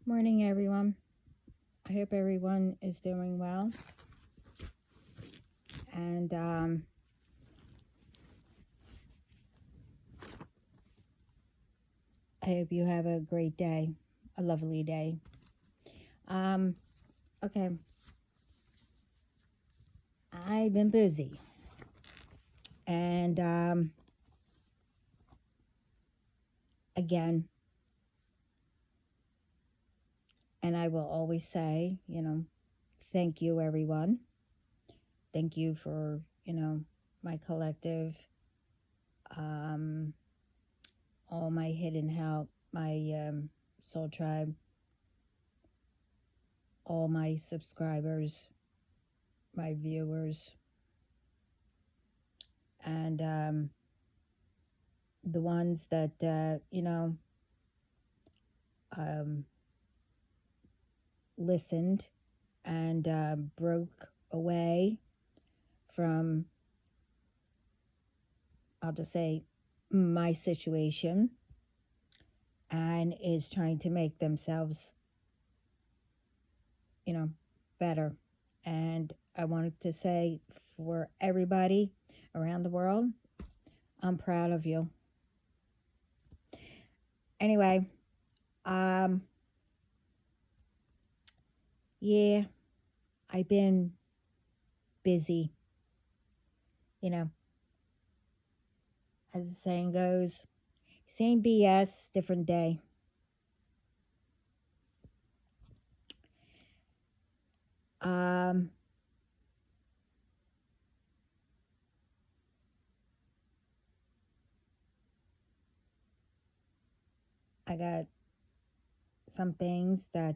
Morning, everyone. I hope everyone is doing well. And I hope you have a great day, a lovely day. Um, okay, I've been busy. And again, and I will always say, thank you, everyone. Thank you for, my collective, um, all my hidden help, my soul tribe, all my subscribers, my viewers, and the ones that um, listened and broke away from, I'll just say, my situation, and is trying to make themselves better. And I wanted to say, for everybody around the world, I'm proud of you. Anyway, um yeah, I've been busy, you know as the saying goes. Same BS, different day. um I got some things that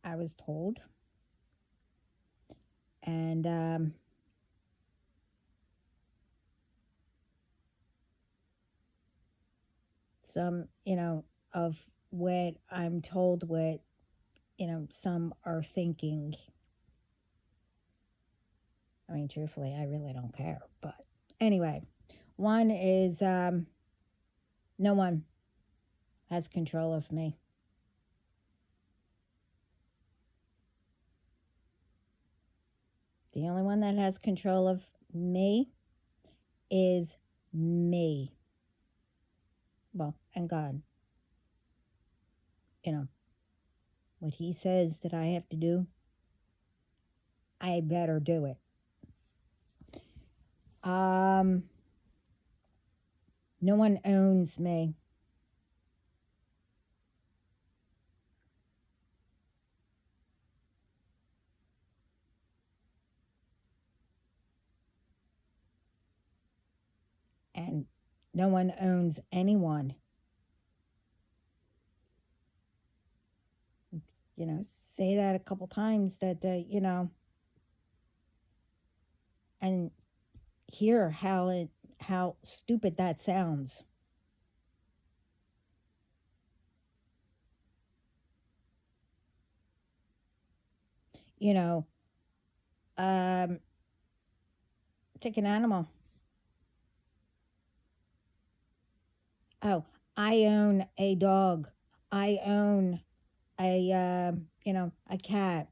I was told, and some, of what I'm told, what, some are thinking. I mean, truthfully, I really don't care. But anyway, one is no one has control of me. The only one that has control of me is me. Well, and God. You know, what He says that I have to do, I better do it. No one owns me. And no one owns anyone. Say that a couple times, that and hear how stupid that sounds. You know, um, take an animal. Oh, I own a dog. I own a cat.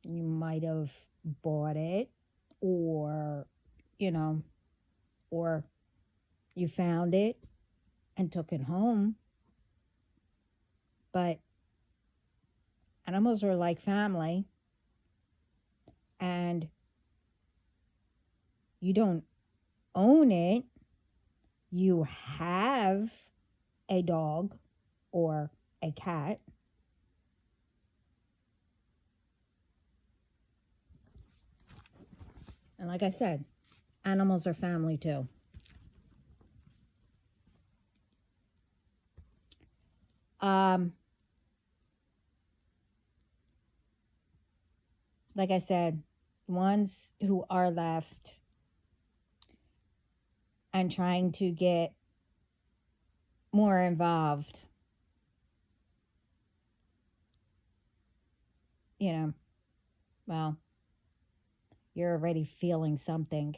You might have bought it, or you know, or you found it and took it home. But animals are like family, and you don't own it. You have a dog or a cat. And like I said, animals are family too. Um, like I said, ones who are left and trying to get more involved, you know, well, you're already feeling something.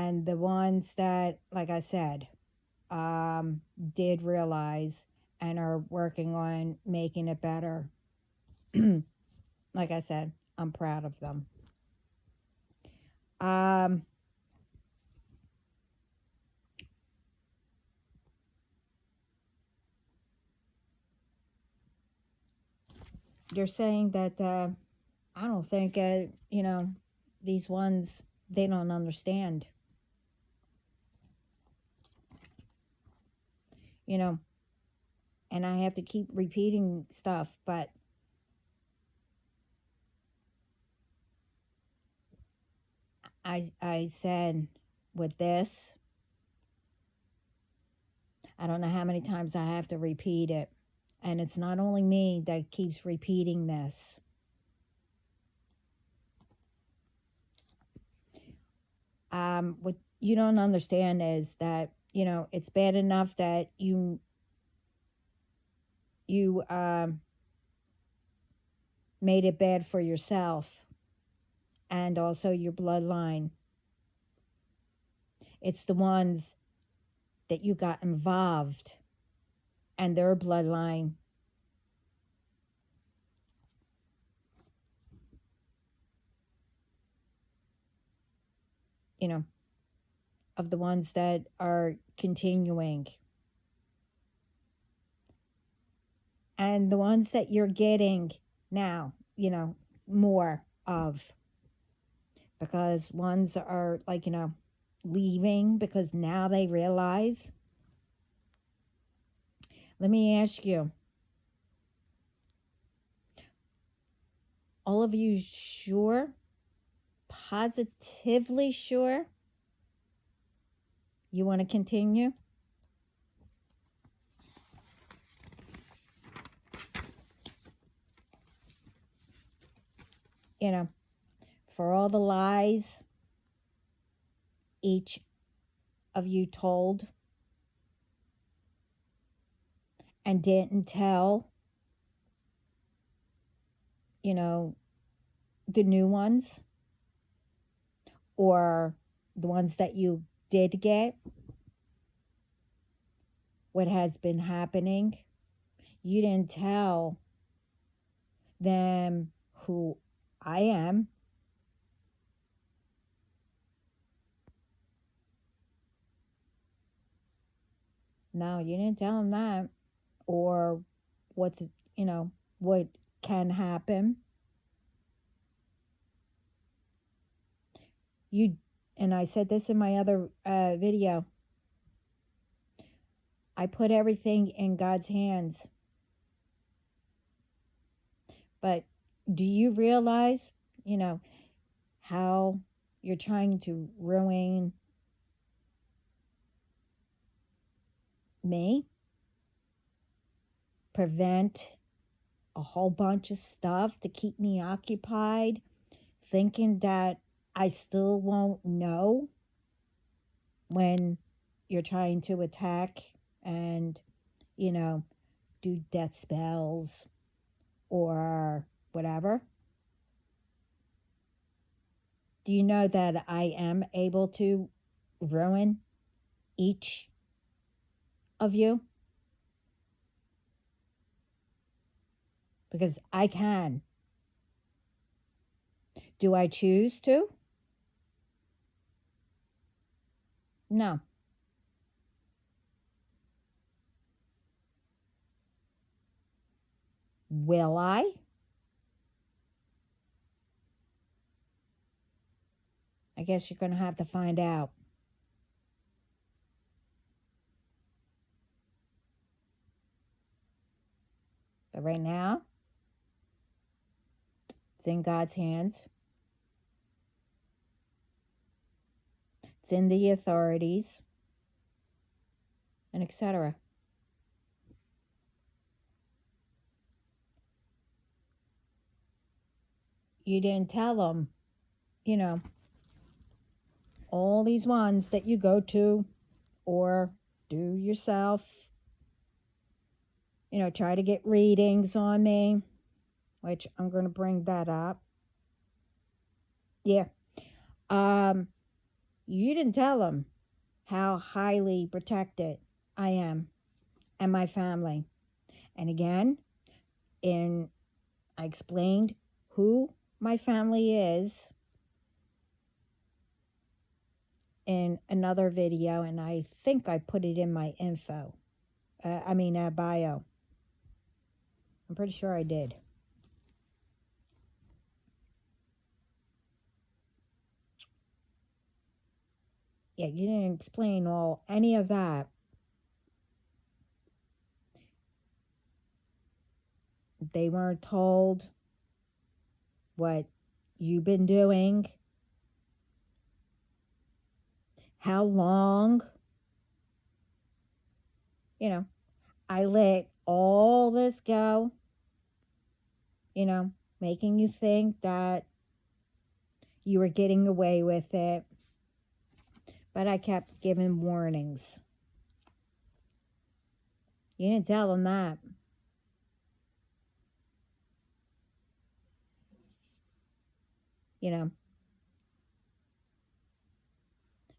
And the ones that, like I said, did realize and are working on making it better, like I said, I'm proud of them. Um, they're saying that I don't think, these ones, they don't understand, you know, and I have to keep repeating stuff, but I said with this, I don't know how many times I have to repeat it. And it's not only me that keeps repeating this. What you don't understand is that, it's bad enough that you made it bad for yourself and also your bloodline. It's the ones that you got involved and their bloodline. You know, of the ones that are continuing. And the ones that you're getting now, more of. Because ones are like, leaving because now they realize. Let me ask you, all of you sure, positively sure you want to continue? For all the lies each of you told and didn't tell, the new ones or the ones that you did get, what has been happening. You didn't tell them who I am. No, you didn't tell them that. Or what's, what can happen. You, and I said this in my other video, I put everything in God's hands. But do you realize, how you're trying to ruin me? Prevent a whole bunch of stuff to keep me occupied, thinking that I still won't know when you're trying to attack and, do death spells or whatever. Do you know that I am able to ruin each of you? Because I can. Do I choose to? No. Will I? I guess you're going to have to find out. But right now, it's in God's hands. It's in the authorities, and etc. You didn't tell them, all these ones that you go to or do yourself, try to get readings on me, which I'm going to bring that up. Yeah. You didn't tell them how highly protected I am and my family. And again, I explained who my family is in another video, and I think I put it in my info. Bio. I'm pretty sure I did. Yeah, you didn't explain any of that. They weren't told what you've been doing, how long. I let all this go, making you think that you were getting away with it. But I kept giving warnings. You didn't tell them that.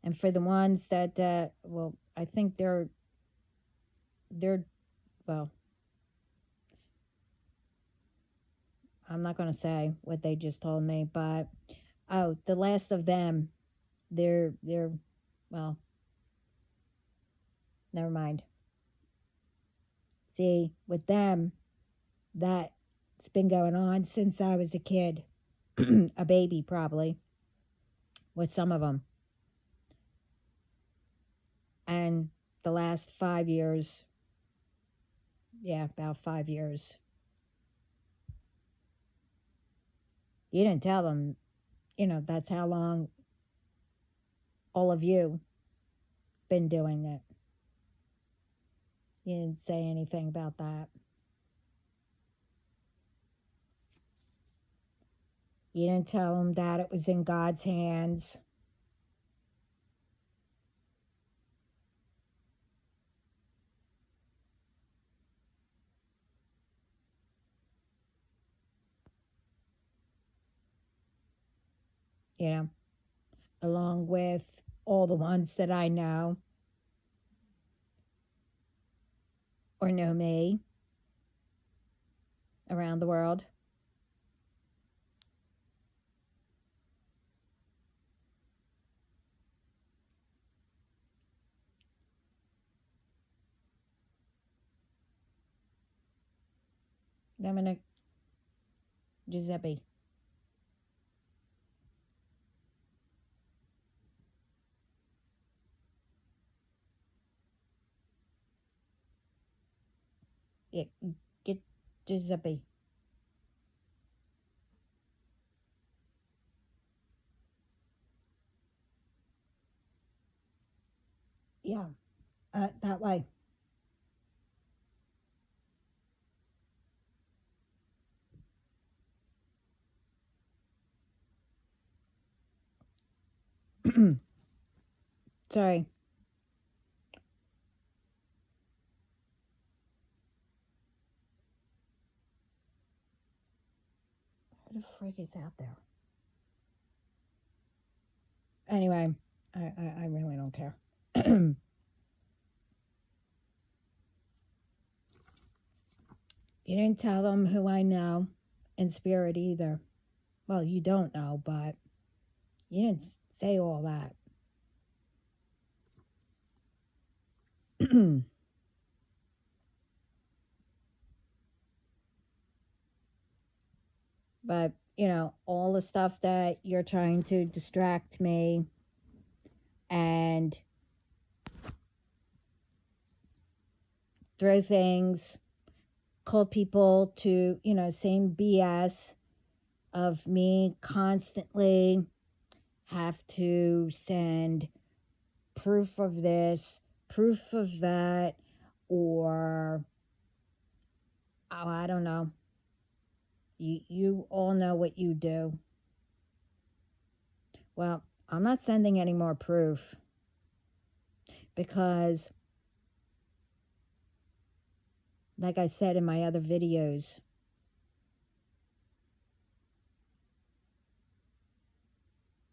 And for the ones that, I think they're, well, I'm not going to say what they just told me, but, the last of them, they're, well, never mind. See, with them, that's been going on since I was a kid, a baby probably, with some of them. And the last 5 years, about 5 years. You didn't tell them, that's how long all of you been doing it. You didn't say anything about that. You didn't tell them that it was in God's hands. Along with all the ones that I know or know me around the world. Dominic Giuseppe. Yeah, get Giuseppe. Yeah, that way. Sorry. Who the frick is out there? Anyway, I really don't care. You didn't tell them who I know in spirit either. Well, you don't know, but you didn't say all that. But, all the stuff that you're trying to distract me and throw things, call people to, same BS of me constantly have to send proof of this, proof of that, or, I don't know. You all know what you do. Well, I'm not sending any more proof because, like I said in my other videos,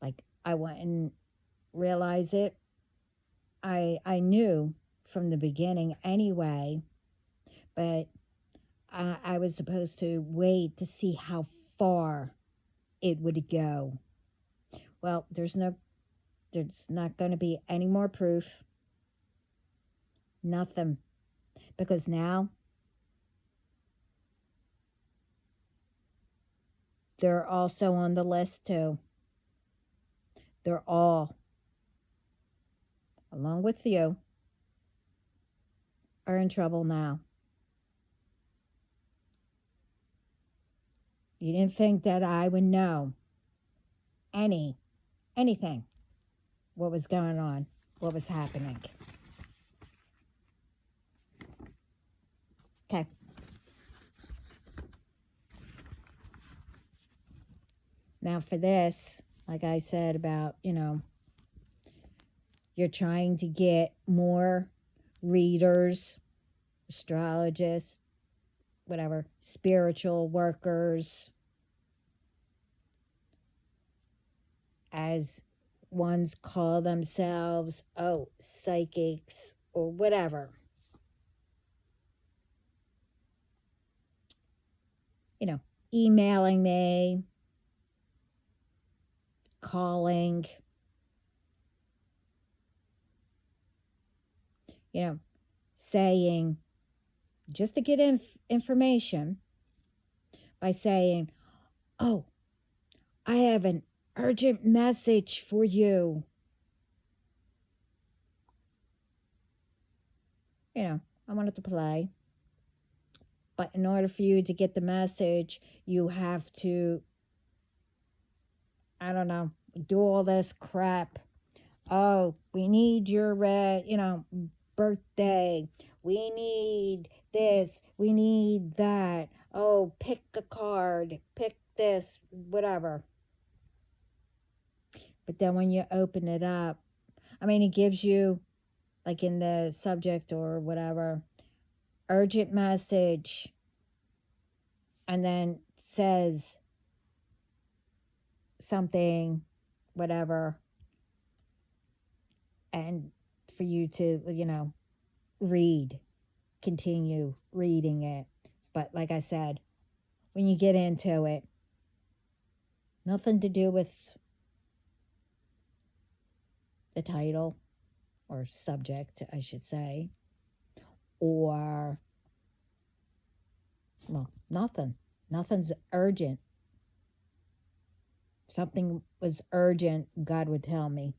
like I went and realize it. I knew from the beginning anyway, but I was supposed to wait to see how far it would go. Well, there's not going to be any more proof, nothing, because now they're also on the list too. They're all, along with you, are in trouble now. You didn't think that I would know anything, what was going on, what was happening. Okay. Now for this, like I said about, you're trying to get more readers, astrologists, whatever, spiritual workers, as ones call themselves, psychics or whatever. Emailing me, calling, saying, just to get information, by saying, oh, I have an urgent message for you. I wanted to play. But in order for you to get the message, you have to, I don't know, do all this crap. Oh, we need your, birthday. We need this. We need that. Oh, pick a card. Pick this, whatever. But then when you open it up, it gives you, like in the subject or whatever, urgent message, and then says something, whatever, and for you to, continue reading it. But like I said, when you get into it, nothing to do with the title or subject, I should say, or, well, nothing. Nothing's urgent. If something was urgent, God would tell me.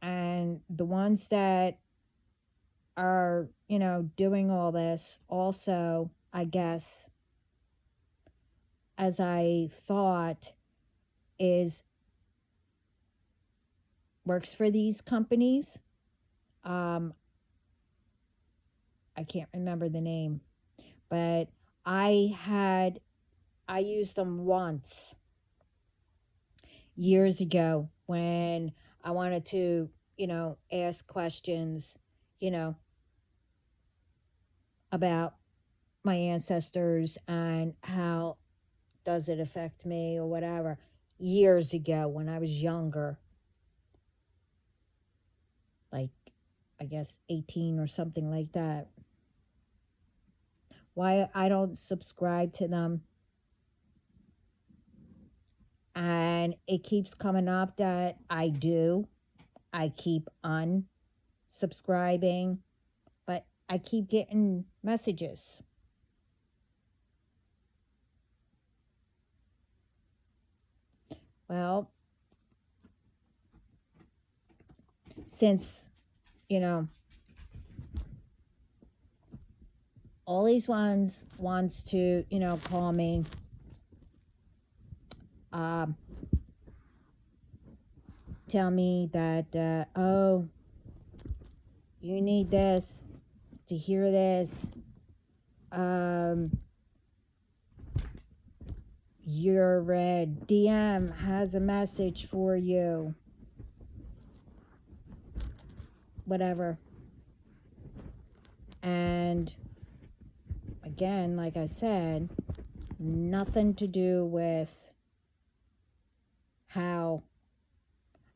And the ones that are, doing all this also, I guess, as I thought, works for these companies. I can't remember the name, but I used them once years ago when I wanted to, ask questions, about my ancestors and how does it affect me or whatever, years ago when I was younger, like I guess 18 or something like that. Why I don't subscribe to them, and it keeps coming up that I do. I keep unsubscribing, but I keep getting messages. Well, since, all these ones wants to, call me, tell me that, oh, you need this to hear this. Your DM has a message for you. Whatever. And again, like I said, nothing to do with how,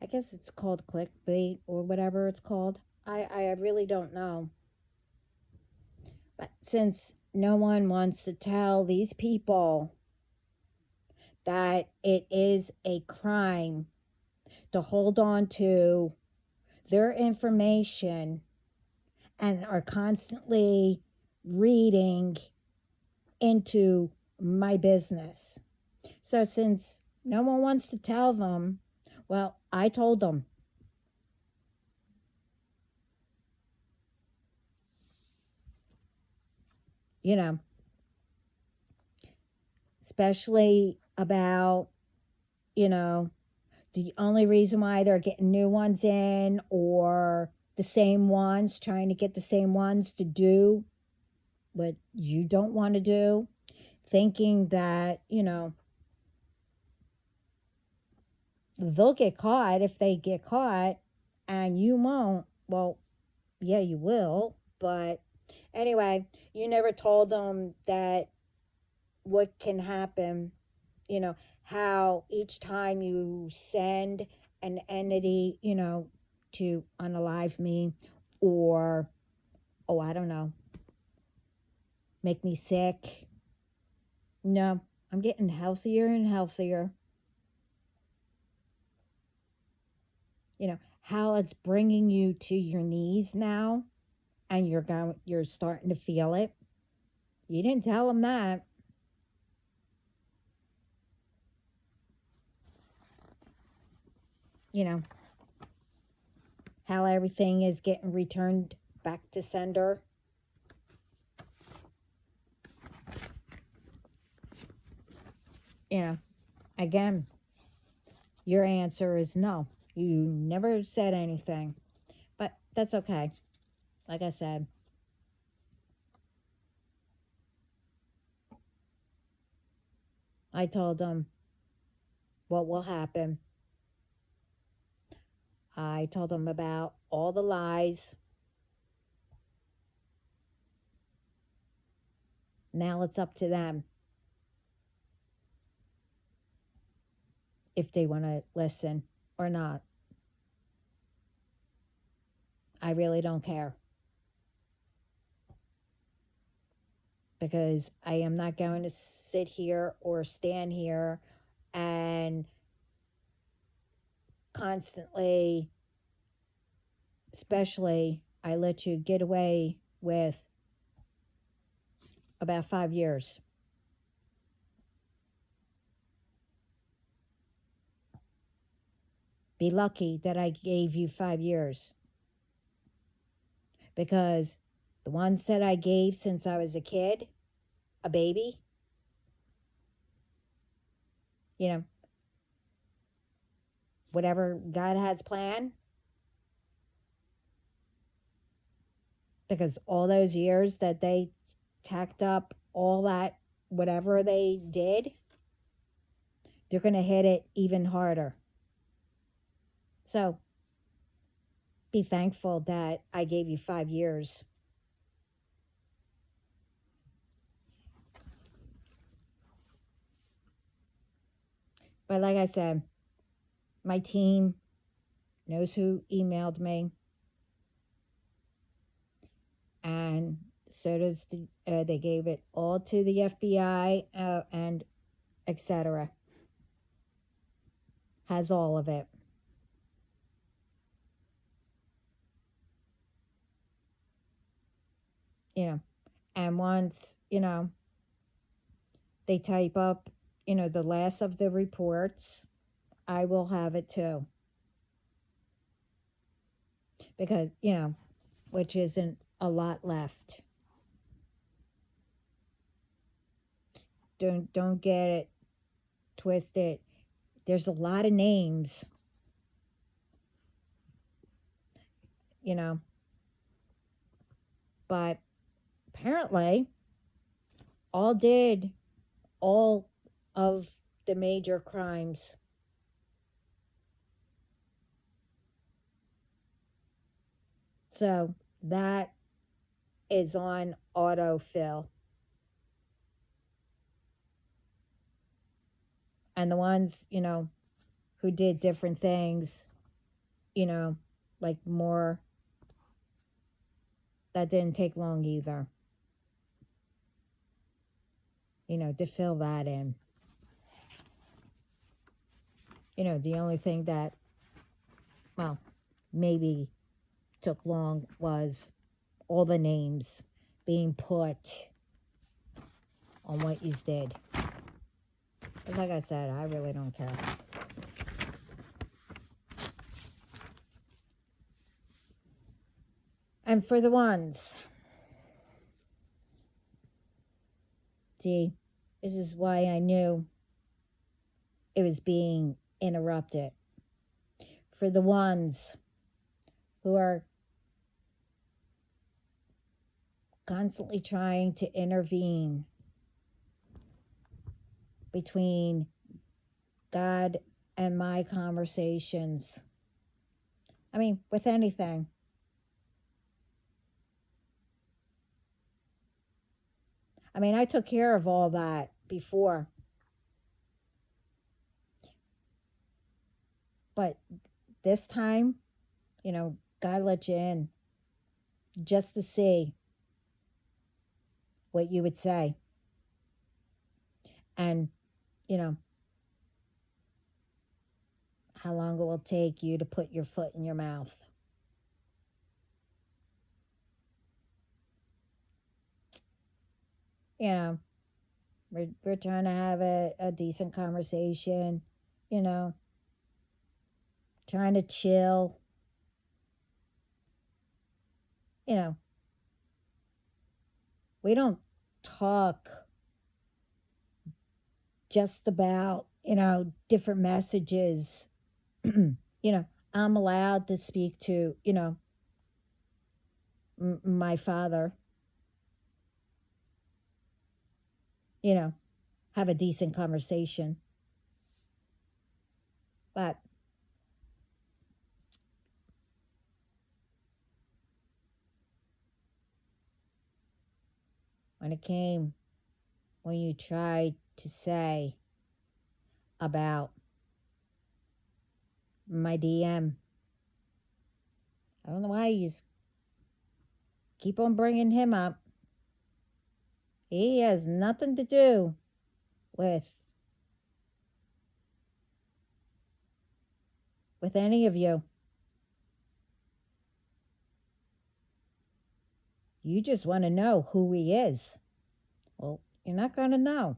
I guess it's called clickbait or whatever it's called. I really don't know. But since no one wants to tell these people that it is a crime to hold on to their information and are constantly reading into my business. So since no one wants to tell them, well, I told them. You know, especially about, you know, the only reason why they're getting new ones in, or the same ones, trying to get the same ones to do what you don't want to do, thinking that, they'll get caught if they get caught and you won't. Well, yeah, you will. But anyway, you never told them that what can happen, how each time you send an entity, to unalive me, or, oh, I don't know, make me sick. No, I'm getting healthier and healthier. How it's bringing you to your knees now, and you're starting to feel it. You didn't tell them that. You know, how everything is getting returned back to sender. Again, your answer is no. You never said anything. But that's okay. Like I said, I told them what will happen. I told them about all the lies. Now it's up to them if they want to listen or not. I really don't care. Because I am not going to sit here or stand here and constantly, especially, I let you get away with about 5 years. Be lucky that I gave you 5 years. Because the ones that I gave since I was a kid, a baby, whatever God has planned, because all those years that they tacked up all that, whatever they did, they're going to hit it even harder. So be thankful that I gave you 5 years. But like I said, my team knows who emailed me, and so does they gave it all to the FBI, and etc. Has all of it. And once they type up the last of the reports, I will have it too, because which isn't a lot left. Don't get it twisted. There's a lot of names, but apparently all did all of the major crimes. So that is on autofill. And the ones, who did different things, you know, like more, that didn't take long either, to fill that in. The only thing that, well, maybe took long was all the names being put on what you did. But like I said, I really don't care. And for the ones, see, this is why I knew it was being interrupted. For the ones who are constantly trying to intervene between God and my conversations. I mean, with anything. I mean, I took care of all that before. But this time, God let you in just to see what you would say. And, how long it will take you to put your foot in your mouth. We're trying to have a decent conversation, trying to chill. We don't talk just about, different messages. I'm allowed to speak to, my father, have a decent conversation. But when you tried to say about my DM, I don't know why you just keep on bringing him up. He has nothing to do with any of you. You just want to know who he is. Well, you're not going to know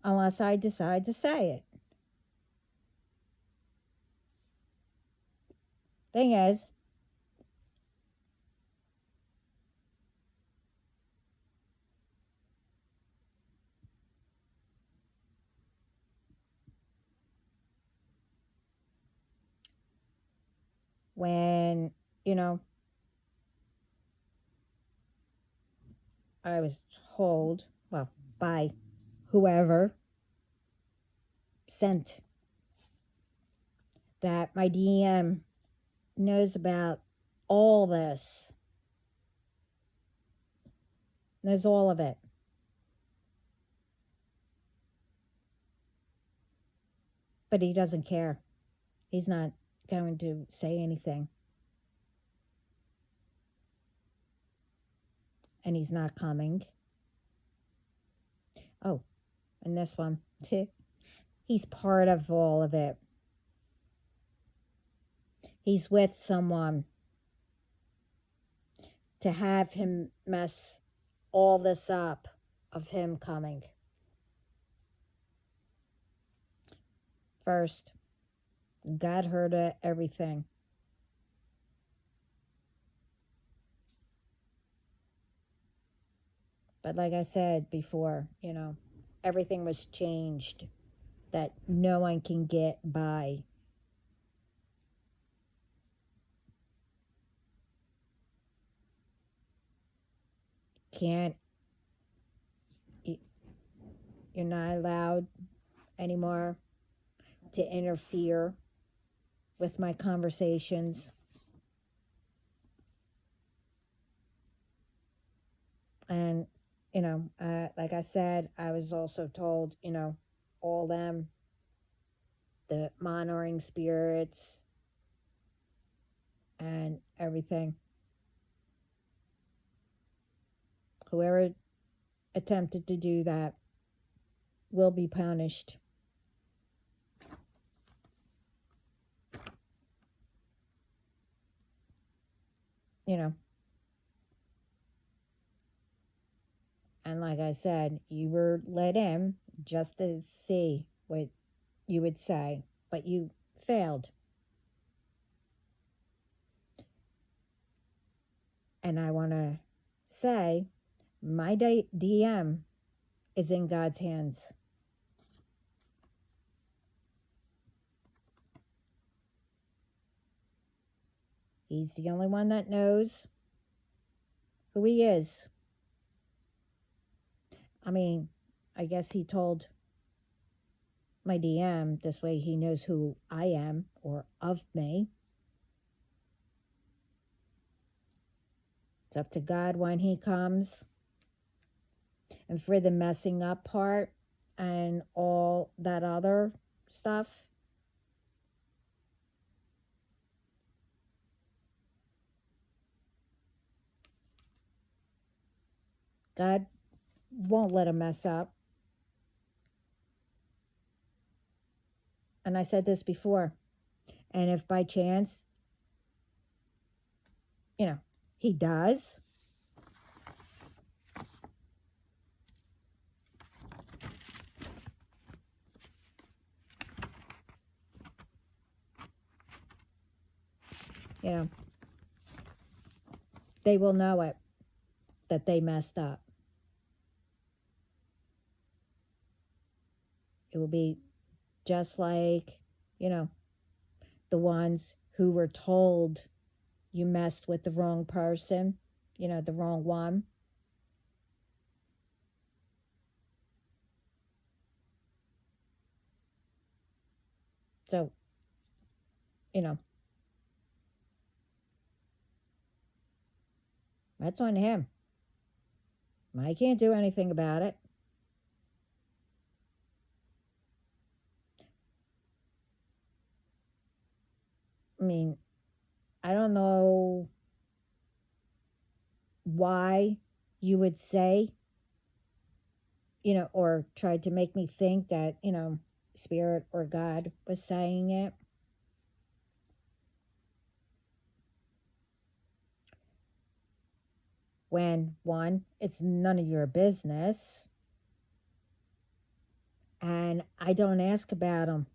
unless I decide to say it. Thing is, when, I was told, well, by whoever sent, that my DM knows about all this, knows all of it. But he doesn't care. He's not going to say anything. And he's not coming. Oh, and this one, he's part of all of it. He's with someone to have him mess all this up of him coming. First, God heard everything. But like I said before, everything was changed, that no one can get by. You're not allowed anymore to interfere with my conversations. And, like I said, I was also told, all them, the monitoring spirits and everything, whoever attempted to do that will be punished. You know, and like I said, you were let in just to see what you would say, but you failed. And I want to say my DM is in God's hands. He's the only one that knows who he is. I mean, I guess he told my DM this way he knows who I am or of me. It's up to God when he comes. And for the messing up part and all that other stuff, God won't let him mess up. And I said this before. And if by chance, he does, they will know it, that they messed up. It will be just like, the ones who were told you messed with the wrong person, the wrong one. So, that's on him. I can't do anything about it. I mean, I don't know why you would say, or tried to make me think that, Spirit or God was saying it. When, one, it's none of your business. And I don't ask about them.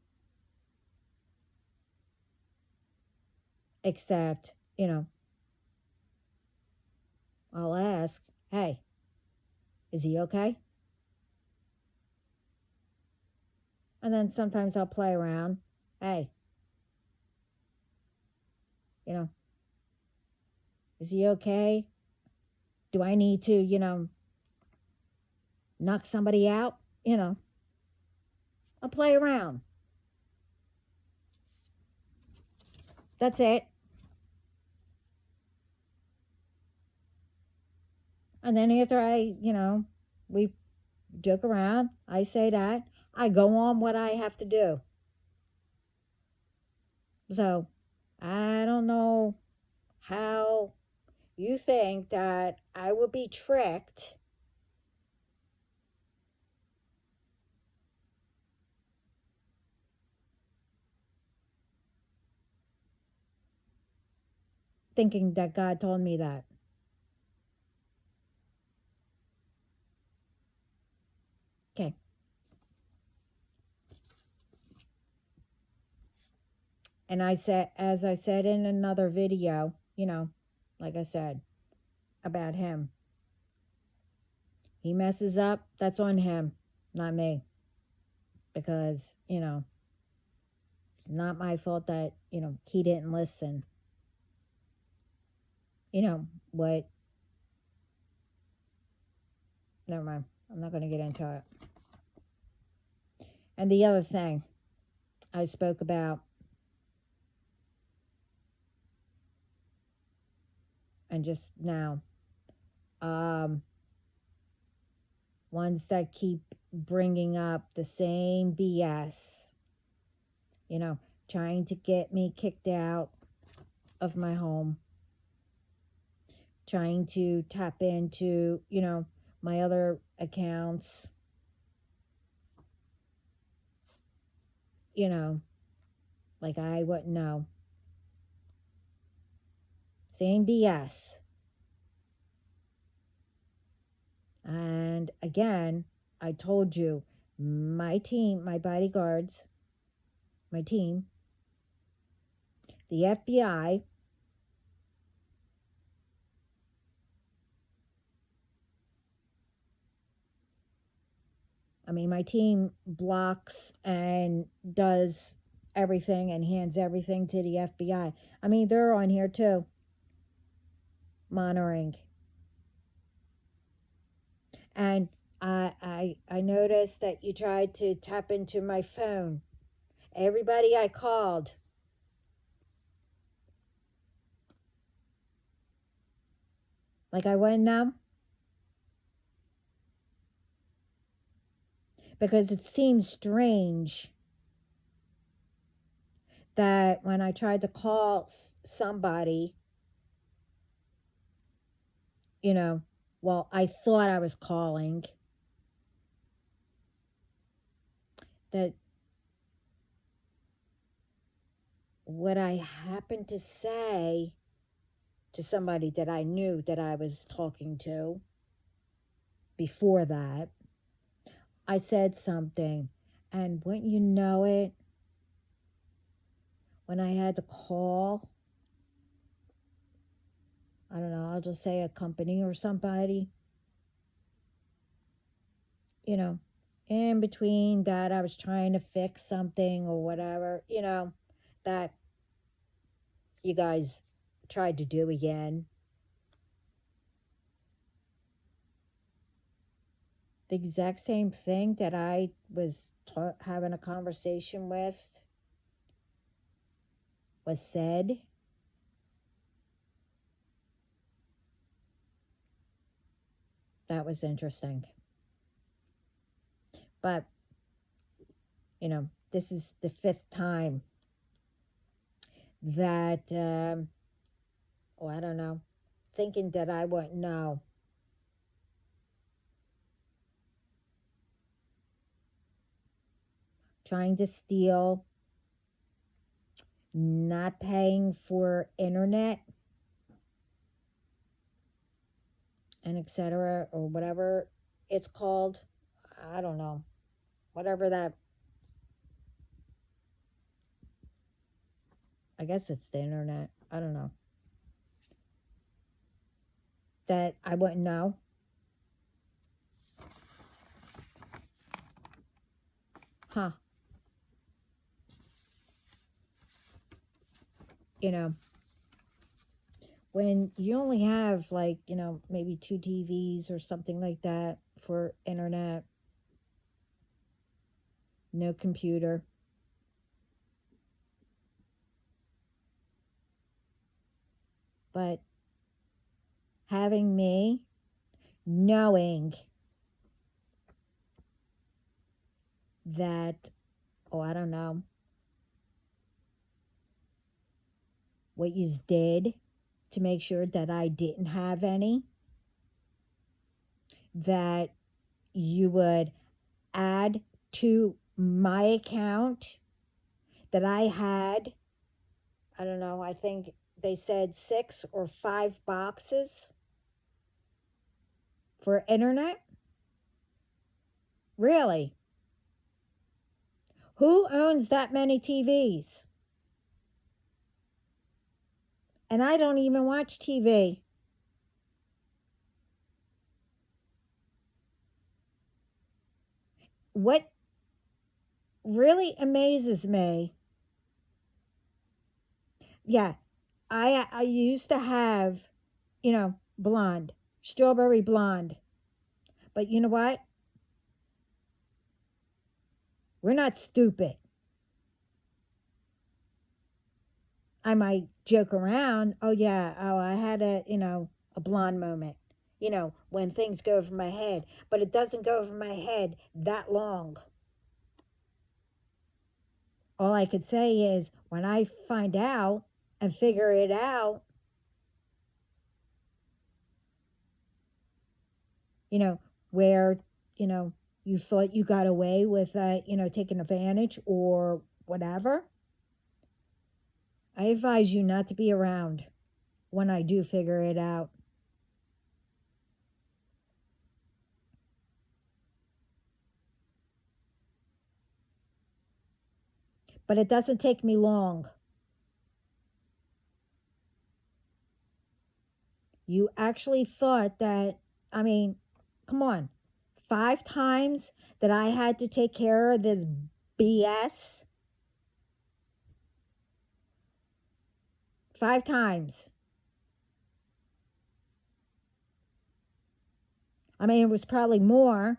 Except, I'll ask, hey, is he okay? And then sometimes I'll play around. Hey, is he okay? Do I need to, knock somebody out? I'll play around. That's it. And then after we joke around, I say that, I go on what I have to do. So, I don't know how you think that I will be tricked thinking that God told me that. Okay. And as I said in another video, like I said, about him. He messes up, that's on him, not me. Because, it's not my fault that, he didn't listen. What? Never mind. I'm not going to get into it. And the other thing I spoke about, and just now, ones that keep bringing up the same BS, you know, trying to get me kicked out of my home, trying to tap into, my other accounts, you know, like I wouldn't know. Same BS. And again, I told you, my team, my bodyguards, my team, the FBI, my team blocks and does everything and hands everything to the FBI. They're on here too, monitoring. And I noticed that you tried to tap into my phone. Everybody I called, like I wouldn't know, because it seems strange that when I tried to call somebody, I thought I was calling, that what I happened to say to somebody that I knew that I was talking to before that, I said something, and wouldn't you know it, when I had to call, I don't know, I'll just say a company or somebody, in between that I was trying to fix something or whatever, that you guys tried to do again. The exact same thing that I was having a conversation with was said. That was interesting. But, this is the 5th time that, I don't know, thinking that I wouldn't know. Trying to steal, not paying for internet, and etc., or whatever it's called. I don't know. Whatever that, I guess it's the internet. I don't know. That I wouldn't know. Huh. When you only have like, maybe 2 TVs or something like that for internet, no computer. But having me, knowing that, I don't know, what you did to make sure that I didn't have any, that you would add to my account that I had, I don't know, I think they said 6 or 5 boxes for internet. Really? Who owns that many TVs? And I don't even watch TV. What really amazes me, yeah, I used to have, blonde, strawberry blonde. But you know what? We're not stupid. I might joke around. Oh yeah, I had a blonde moment. when things go over my head. But it doesn't go over my head that long. All I could say is when I find out and figure it out, where, you thought you got away with, taking advantage or whatever, I advise you not to be around when I do figure it out. But it doesn't take me long. You actually thought that, come on, 5 times that I had to take care of this BS? 5 times. It was probably more.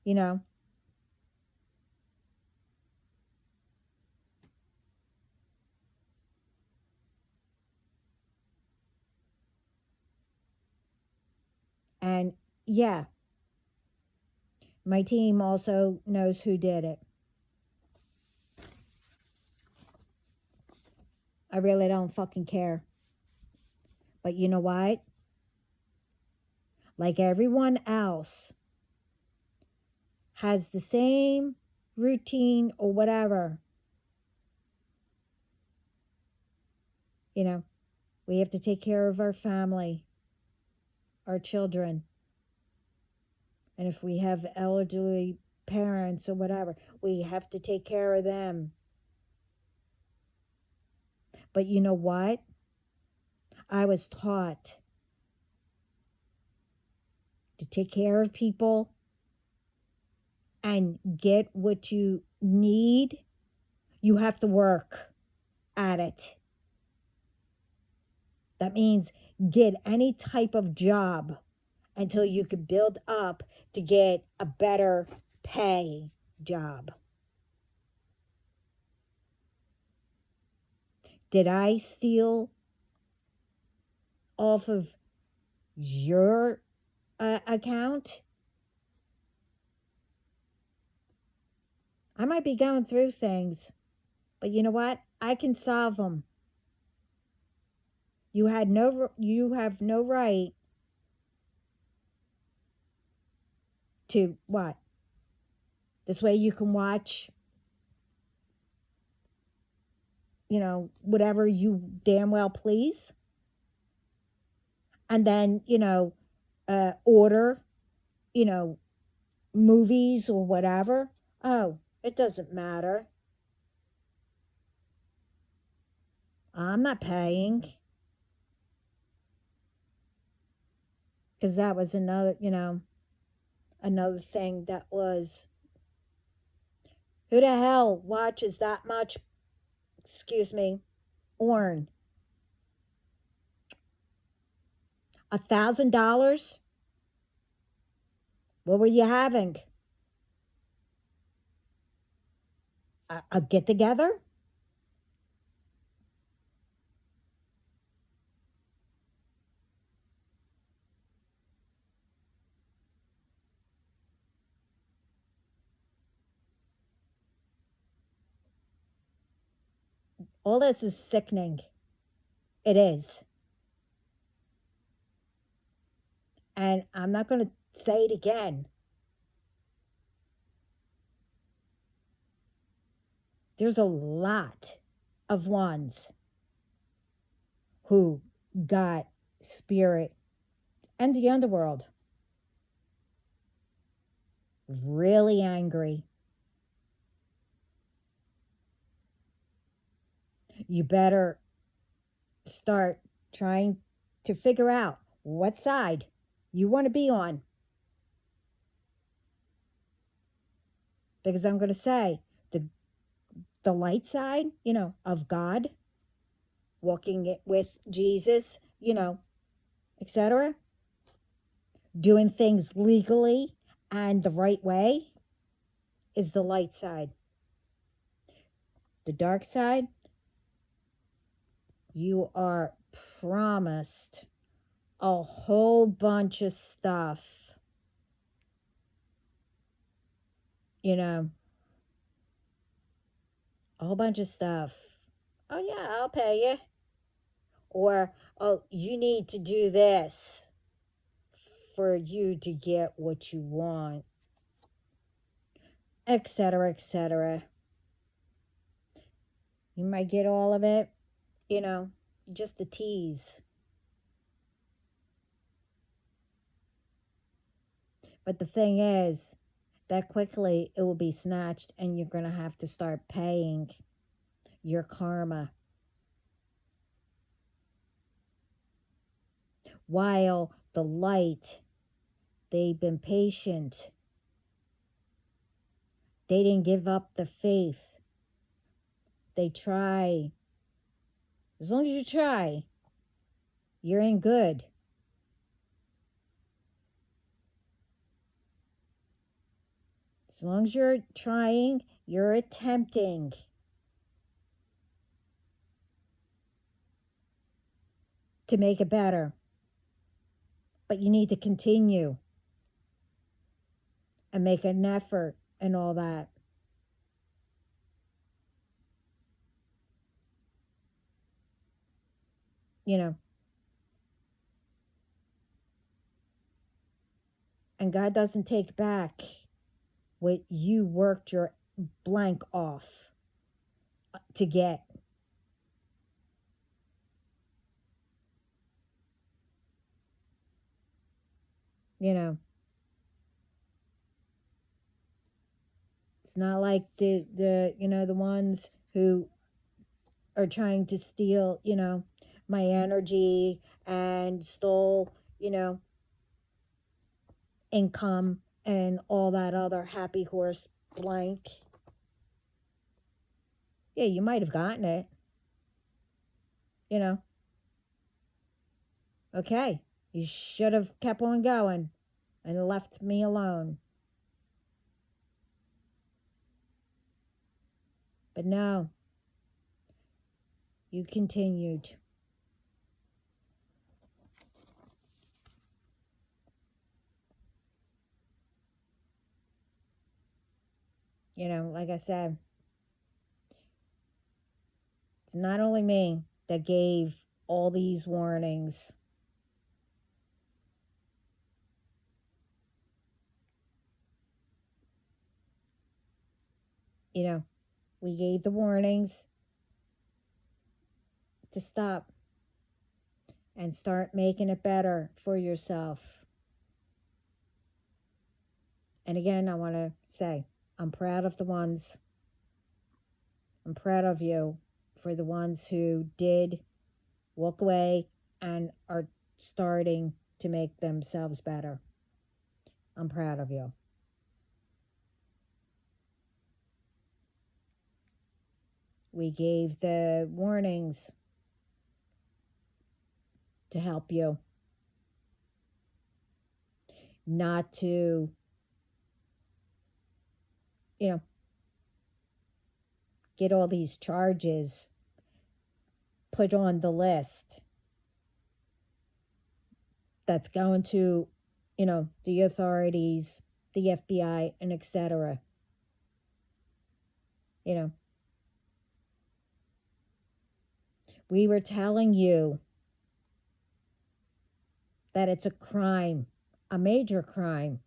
you know. And yeah, my team also knows who did it. I really don't fucking care. But you know what? Like everyone else has the same routine or whatever. We have to take care of our family, our children. And if we have elderly parents or whatever, we have to take care of them. But you know what? I was taught to take care of people and get what you need. You have to work at it. That means get any type of job until you can build up to get a better pay job. Did I steal off of your account? I might be going through things, but you know what? I can solve them. You have no right to what? This way you can watch, whatever you damn well please. And then, order, movies or whatever. Oh, it doesn't matter. I'm not paying. Because that was another thing that was, who the hell watches that much, porn? $1,000? What were you having? A get together? All this is sickening. It is. And I'm not going to say it again. There's a lot of ones who got spirit and the underworld really angry. You better start trying to figure out what side you want to be on. Because I'm going to say the light side, of God, walking it with Jesus, etc. Doing things legally and the right way is the light side. The dark side You are promised a whole bunch of stuff, you know, a whole bunch of stuff. Oh, yeah, I'll pay you. Or, oh, you need to do this for you to get what you want, etc., etc. You might get all of it, you know, just the tease. But the thing is, that quickly it will be snatched and you're going to have to start paying your karma. While the light, they've been patient. They didn't give up the faith. They try. As long as you try, you're in good. As long as you're trying, you're attempting. To make it better. But you need to continue and make an effort and all that. You know. And God doesn't take back what you worked your blank off to get. You know. It's not like the the ones who are trying to steal, my energy and stole, income and all that other happy horse blank. Yeah, you might have gotten it, you know. Okay, you should have kept on going and left me alone. But no, you continued. Like I said, it's not only me that gave all these warnings. We gave the warnings to stop and start making it better for yourself. And again, I want to say, I'm proud of the ones. I'm proud of you for the ones who did walk away and are starting to make themselves better. I'm proud of you. We gave the warnings to help you not to, get all these charges put on the list that's going to, the authorities, the FBI, and etc. We were telling you that it's a crime, a major crime.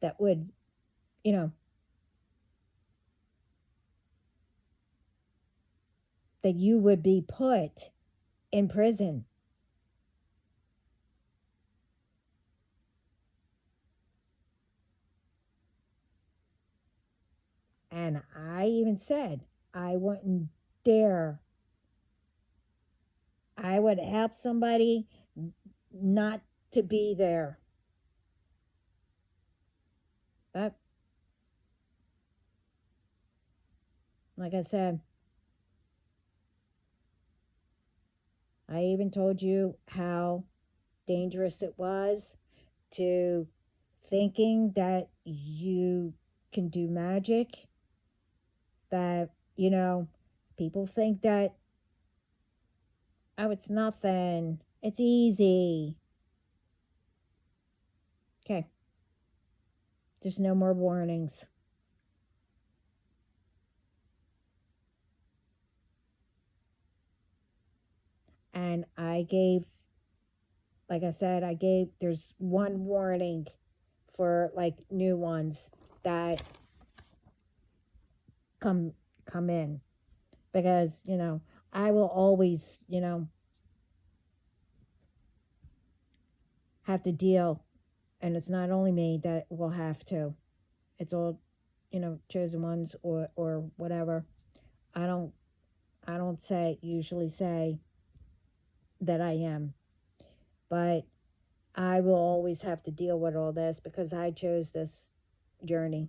That would, that you would be put in prison. And I even said, I wouldn't dare. I would help somebody not to be there. But, like I said, I even told you how dangerous it was to thinking that you can do magic, that, people think that, oh, it's nothing, it's easy. Okay, there's no more warnings. And like I said, there's one warning for like new ones that come in, because I will always have to deal, and it's not only me that will have to, it's all chosen ones or whatever. I don't usually say that I am, but I will always have to deal with all this because I chose this journey.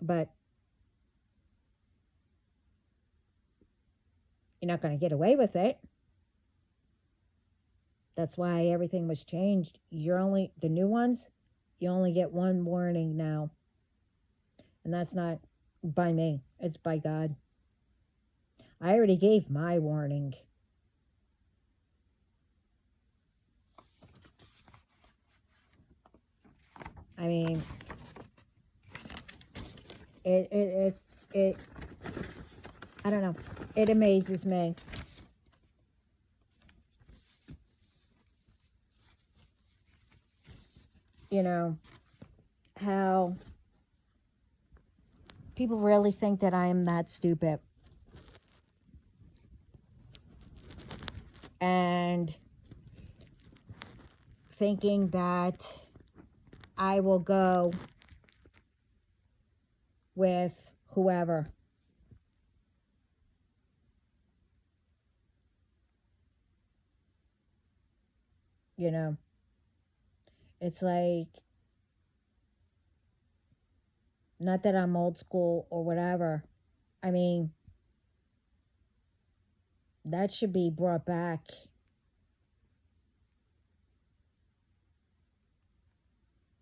But you're not going to get away with it. That's why everything was changed. The new ones, you only get one warning now. And that's not by me, it's by God. I already gave my warning. I mean, it I don't know. It amazes me. How people really think that I am that stupid. And thinking that I will go with whoever. It's like, not that I'm old school or whatever. I mean, that should be brought back.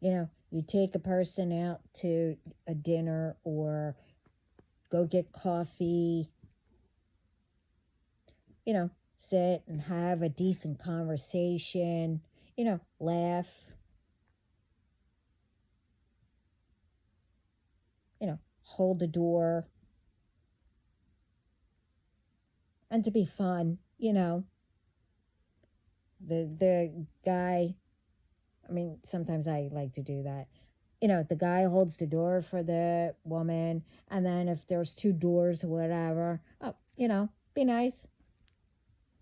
You take a person out to a dinner or go get coffee, sit and have a decent conversation, laugh, hold the door, and to be fun, the guy, I mean, sometimes I like to do that. The guy holds the door for the woman, and then if there's two doors or whatever, oh, be nice.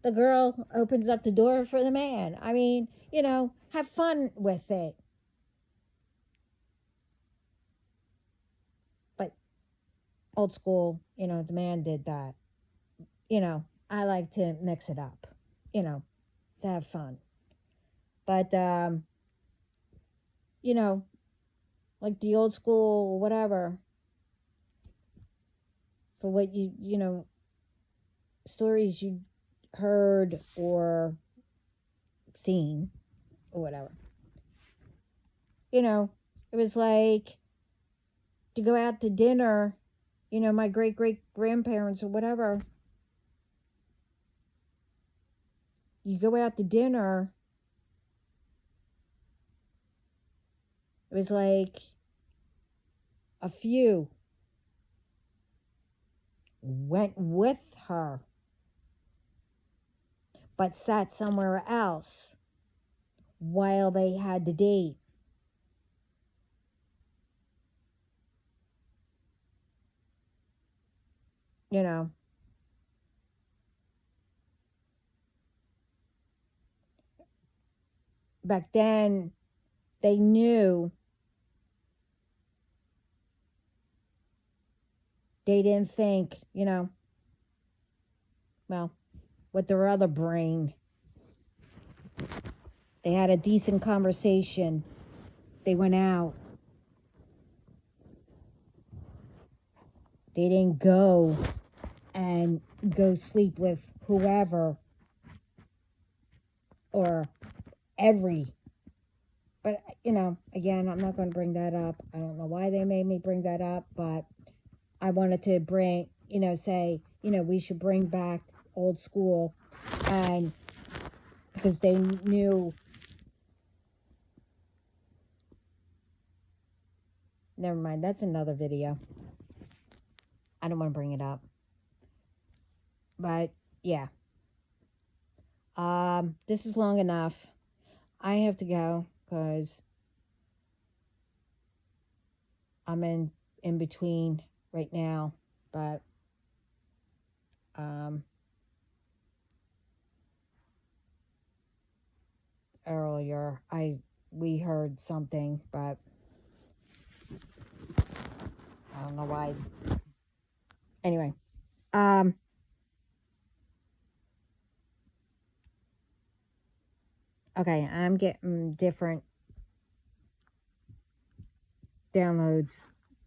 The girl opens up the door for the man. I mean, have fun with it. But old school, the man did that. I like to mix it up, to have fun. But, like the old school, whatever, for what stories you heard or seen or whatever. It was like to go out to dinner, my great grandparents or whatever. You go out to dinner, it was like a few went with her, but sat somewhere else while they had the date. Back then, they knew. They didn't think, well, with their other brain. They had a decent conversation. They went out. They didn't go and go sleep with whoever or But, again, I'm not going to bring that up. I don't know why they made me bring that up, but I wanted to say, we should bring back old school, and because they knew, never mind, that's another video. I don't want to bring it up. But, yeah. This is long enough. I have to go because I'm in between right now, but earlier we heard something, but I don't know why. Anyway, okay, I'm getting different downloads,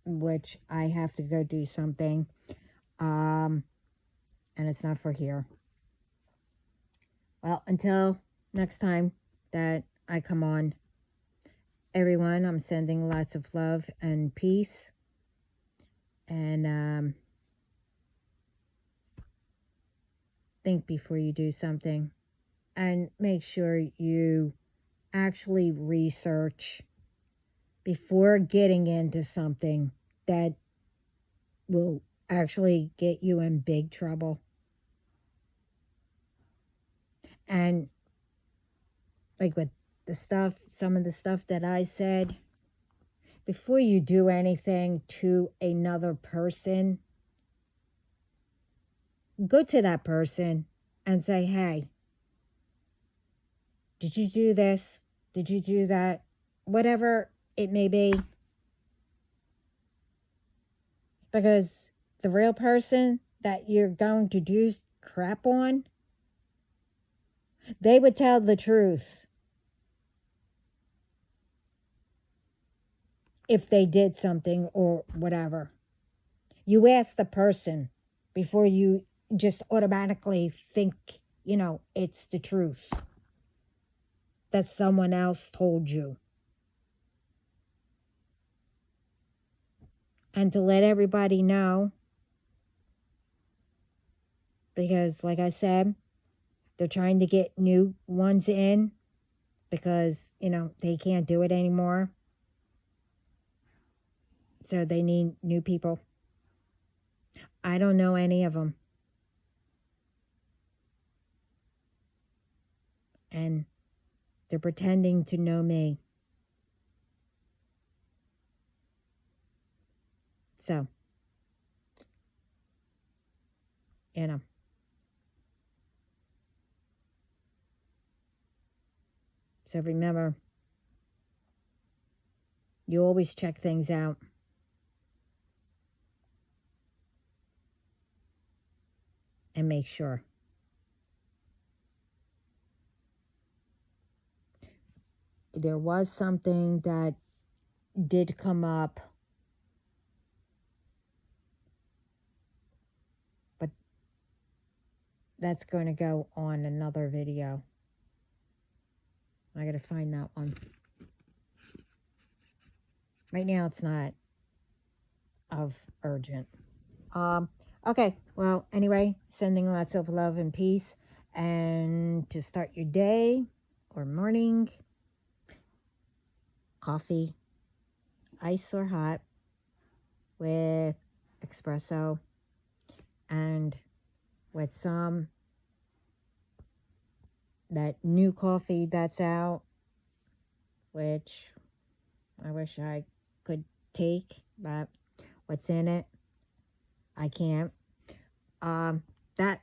which I have to go do something, and it's not for here. Well, until next time that I come on, everyone, I'm sending lots of love and peace, and think before you do something, and make sure you actually research before getting into something that will actually get you in big trouble. And like with some of the stuff that I said, before you do anything to another person, go to that person and say, hey, did you do this? Did you do that? Whatever it may be. Because the real person that you're going to do crap on, they would tell the truth if they did something or whatever. You ask the person before you just automatically think, it's the truth that someone else told you. And to let everybody know, because like I said, they're trying to get new ones in because, they can't do it anymore. So they need new people. I don't know any of them. And they're pretending to know me. So, So remember, you always check things out. And make sure. There was something that did come up, but that's going to go on another video. I got to find that one. Right now it's not of urgent. Okay, well, anyway, sending lots of love and peace. And to start your day or morning, coffee, ice or hot, with espresso, and with that new coffee that's out, which I wish I could take, but what's in it, I can't. That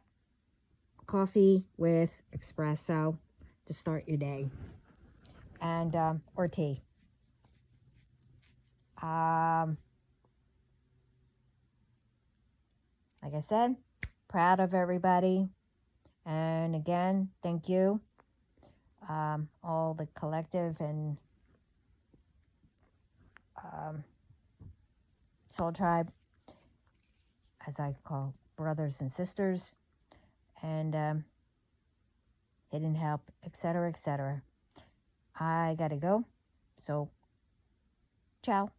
coffee with espresso to start your day, and or tea. Like I said, proud of everybody, and again, thank you, all the collective and soul tribe, as I call brothers and sisters, and hidden help, etc., etc. I gotta go. So, ciao.